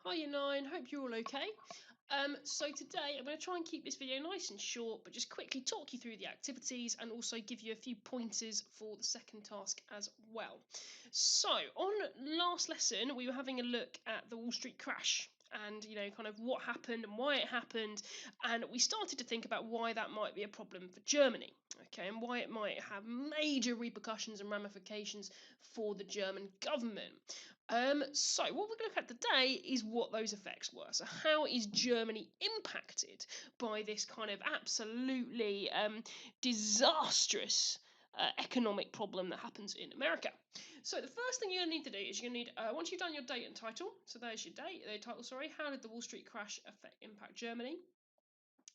Hi Year 9, hope you're all okay. So today I'm going to try and keep this video nice and short, but just quickly talk you through the activities and also give you a few pointers for the second task as well. So on last lesson we were having a look at the Wall Street crash and kind of what happened and why it happened, and we started to think about why that might be a problem for Germany, okay, and why it might have major repercussions and ramifications for the German government. So what we're going to look at today is what those effects were. So how is Germany impacted by this kind of absolutely disastrous economic problem that happens in America? So the first thing you're going to need to do is you're going to need, once you've done your date and title, so there's your date, the title, sorry, how did the Wall Street crash impact Germany?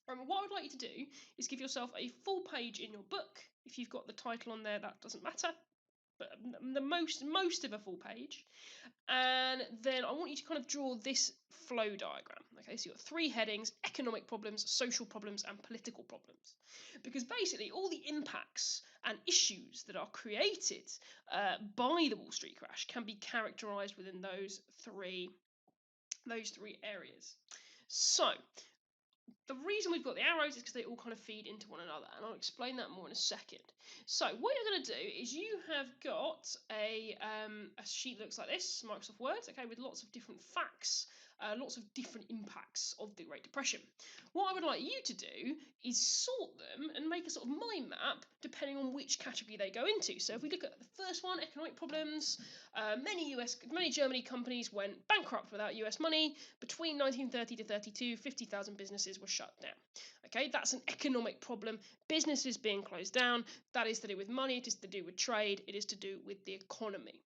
What I would like you to do is give yourself a full page in your book. If you've got the title on there, that doesn't matter, but the most of a full page. And then I want you to kind of draw this flow diagram. Okay, so you've got three headings: economic problems, social problems, and political problems. Because basically, all the impacts and issues that are created by the Wall Street crash can be characterized within those three areas. So the reason we've got the arrows is because they all kind of feed into one another, and I'll explain that more in a second. So what you're going to do is you have got a sheet that looks like this, Microsoft Word, okay, with lots of different facts, lots of different impacts of the Great Depression. What I would like you to do is sort them and make a sort of mind map depending on which category they go into. So if we look at the first one, economic problems, many Germany companies went bankrupt without US money. Between 1930 to 32, 50,000 businesses were shut down. Okay, that's an economic problem. Businesses being closed down, that is to do with money, it is to do with trade, it is to do with the economy.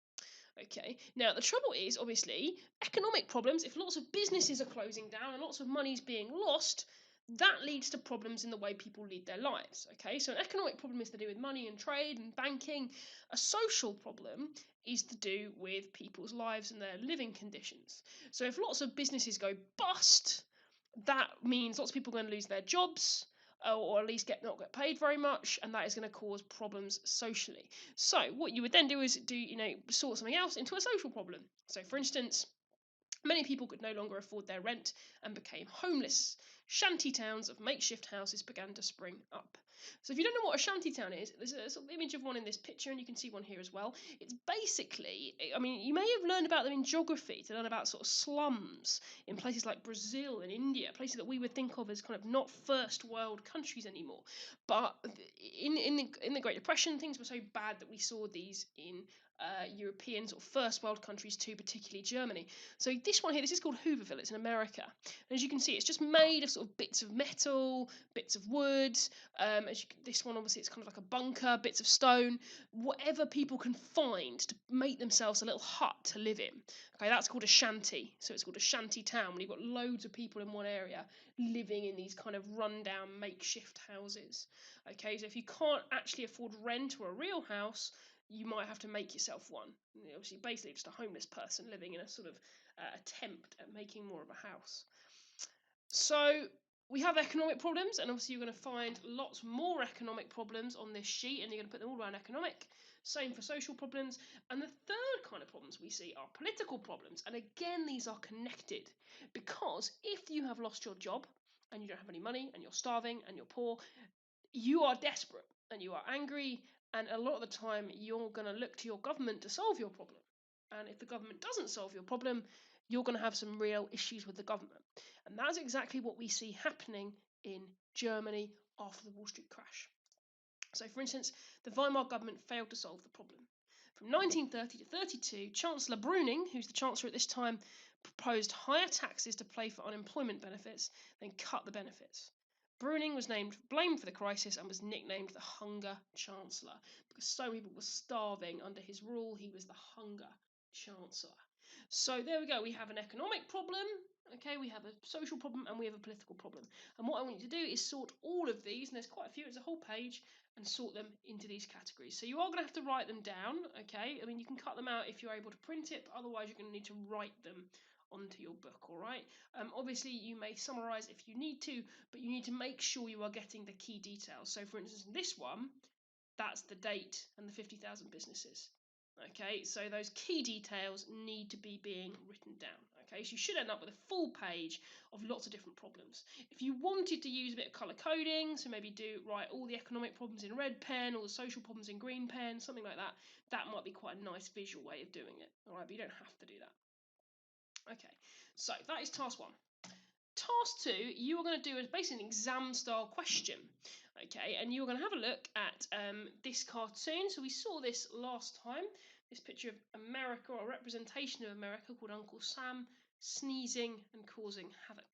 Okay, now the trouble is, obviously, economic problems, if lots of businesses are closing down and lots of money is being lost, that leads to problems in the way people lead their lives. Okay, so an economic problem is to do with money and trade and banking. A social problem is to do with people's lives and their living conditions. So if lots of businesses go bust, that means lots of people are going to lose their jobs, or at least not get paid very much, and that is going to cause problems socially. So what you would then do is sort something else into a social problem. So for instance, many people could no longer afford their rent and became homeless. Shanty towns of makeshift houses began to spring up. So if you don't know what a shanty town is, there's a sort of image of one in this picture, and you can see one here as well. It's basically, I mean, you may have learned about them in geography, to learn about sort of slums in places like Brazil and India, places that we would think of as kind of not first world countries anymore. But in the Great Depression, things were so bad that we saw these in European sort of first world countries too, particularly Germany. So this one here, this is called Hooverville. It's in America, and as you can see, it's just made of sort of bits of metal, bits of wood. This one, obviously, it's kind of like a bunker, bits of stone, whatever people can find to make themselves a little hut to live in. Okay, that's called a shanty. So it's called a shanty town when you've got loads of people in one area living in these kind of rundown makeshift houses. Okay, so if you can't actually afford rent or a real house, you might have to make yourself one. Obviously, basically just a homeless person living in a sort of attempt at making more of a house. So we have economic problems, and obviously you're going to find lots more economic problems on this sheet, and you're going to put them all around economic. Same for social problems. And the third kind of problems we see are political problems. And again, these are connected, because if you have lost your job and you don't have any money and you're starving and you're poor, you are desperate and you are angry, and a lot of the time you're going to look to your government to solve your problem. And if the government doesn't solve your problem, you're going to have some real issues with the government. And that's exactly what we see happening in Germany after the Wall Street crash. So, for instance, the Weimar government failed to solve the problem. From 1930 to 32, Chancellor Brüning, who's the chancellor at this time, proposed higher taxes to pay for unemployment benefits, then cut the benefits. Brüning was blamed for the crisis and was nicknamed the Hunger Chancellor, because so many people were starving under his rule. He was the Hunger Chancellor. So there we go. We have an economic problem, okay, we have a social problem, and we have a political problem. And what I want you to do is sort all of these, and there's quite a few, it's a whole page, and sort them into these categories. So you are going to have to write them down, okay? I mean, you can cut them out if you're able to print it, but otherwise you're going to need to write them onto your book, all right? Obviously, you may summarize if you need to, but you need to make sure you are getting the key details. So, for instance, in this one, that's the date and the 50,000 businesses. Okay, so those key details need to be being written down. Okay, so you should end up with a full page of lots of different problems. If you wanted to use a bit of colour coding, so maybe write all the economic problems in red pen, all the social problems in green pen, something like that, that might be quite a nice visual way of doing it. All right, but you don't have to do that. Okay, so that is task 1. Task 2, you are going to do basically an exam style question. Okay, and you're going to have a look at this cartoon. So we saw this last time, this picture of America, or a representation of America called Uncle Sam sneezing and causing havoc.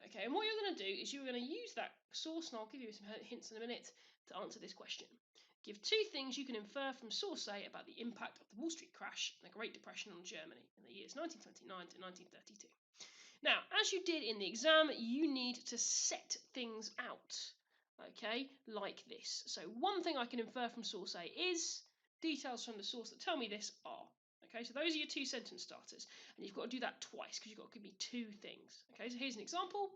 Okay, and what you're going to do is you're going to use that source, and I'll give you some hints in a minute to answer this question. Give 2 things you can infer from source A about the impact of the Wall Street crash and the Great Depression on Germany in the years 1929 to 1932. Now, as you did in the exam, you need to set things out, okay, like this. So one thing I can infer from source A is details from the source that tell me this are. Okay, so those are your 2 sentence starters, and you've got to do that twice because you've got to give me 2 things. Okay, so here's an example.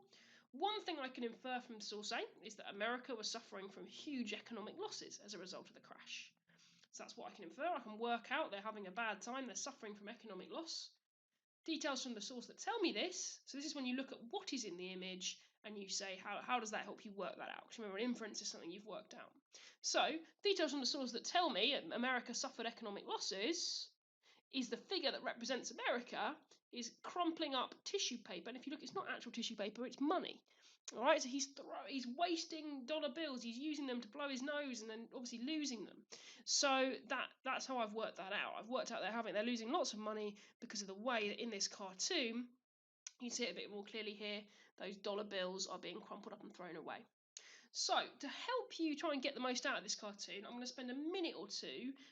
One thing I can infer from source A is that America was suffering from huge economic losses as a result of the crash. So that's what I can infer. I can work out they're having a bad time, they're suffering from economic loss. Details from the source that tell me this. So this is when you look at what is in the image and you say, how does that help you work that out? Because remember, an inference is something you've worked out. So details from the source that tell me America suffered economic losses is the figure that represents America is crumpling up tissue paper. And if you look, it's not actual tissue paper, it's money. All right, so he's wasting dollar bills. He's using them to blow his nose and then obviously losing them. So that's how I've worked that out. I've worked out they're losing lots of money because of the way that in this cartoon, you can see it a bit more clearly here, those dollar bills are being crumpled up and thrown away. So, to help you try and get the most out of this cartoon, I'm going to spend a minute or 2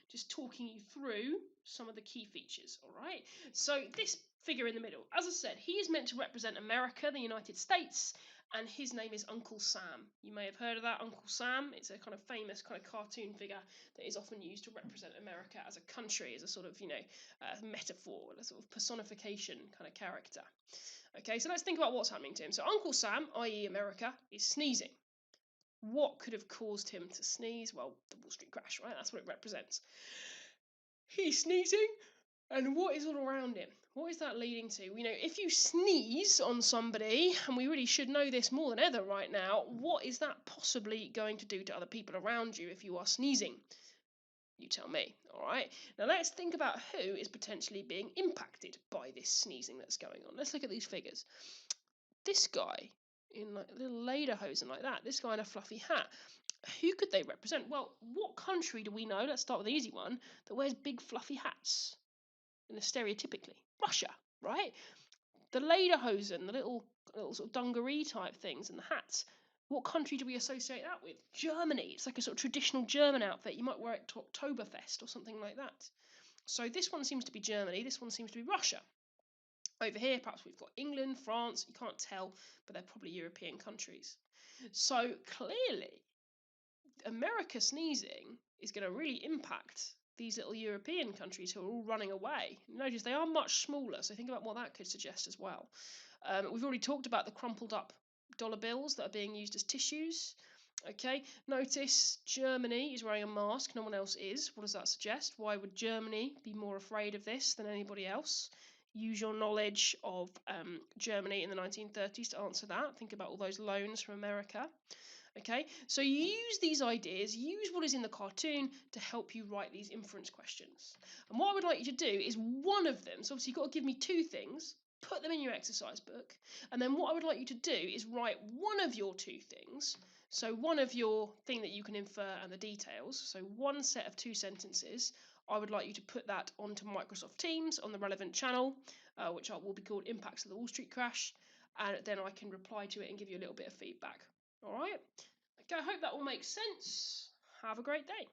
just talking you through some of the key features, all right? So, this figure in the middle, as I said, he is meant to represent America, the United States, and his name is Uncle Sam. You may have heard of that, Uncle Sam. It's a kind of famous kind of cartoon figure that is often used to represent America as a country, as a sort of, metaphor, a sort of personification kind of character. Okay, so let's think about what's happening to him. So, Uncle Sam, i.e., America, is sneezing. What could have caused him to sneeze? Well, the Wall Street crash, right? That's what it represents. He's sneezing, and what is all around him? What is that leading to? If you sneeze on somebody, and we really should know this more than ever right now, what is that possibly going to do to other people around you if you are sneezing? You tell me, all right? Now let's think about who is potentially being impacted by this sneezing that's going on. Let's look at these figures. This guy in like a little lederhosen like that, this guy in a fluffy hat, who could they represent? Well, what country do we know, let's start with the easy one, that wears big fluffy hats? Stereotypically, Russia, right? The lederhosen, the little sort of dungaree type things and the hats, what country do we associate that with? Germany. It's like a sort of traditional German outfit. You might wear it to Oktoberfest or something like that. So this one seems to be Germany, this one seems to be Russia. Over here, perhaps we've got England, France, you can't tell, but they're probably European countries. So clearly, America sneezing is going to really impact these little European countries who are all running away. Notice they are much smaller, so think about what that could suggest as well. We've already talked about the crumpled up dollar bills that are being used as tissues. Okay, notice Germany is wearing a mask, no one else is. What does that suggest? Why would Germany be more afraid of this than anybody else? Use your knowledge of Germany in the 1930s to answer that. Think about all those loans from America. Okay, so you use these ideas, use what is in the cartoon to help you write these inference questions. And what I would like you to do is one of them, so obviously you've got to give me 2 things, put them in your exercise book, and then what I would like you to do is write one of your 2 things, so one of your thing that you can infer and the details, so one set of 2 sentences, I would like you to put that onto Microsoft Teams on the relevant channel, which will be called Impacts of the Wall Street Crash, and then I can reply to it and give you a little bit of feedback. All right. Okay, I hope that all makes sense. Have a great day.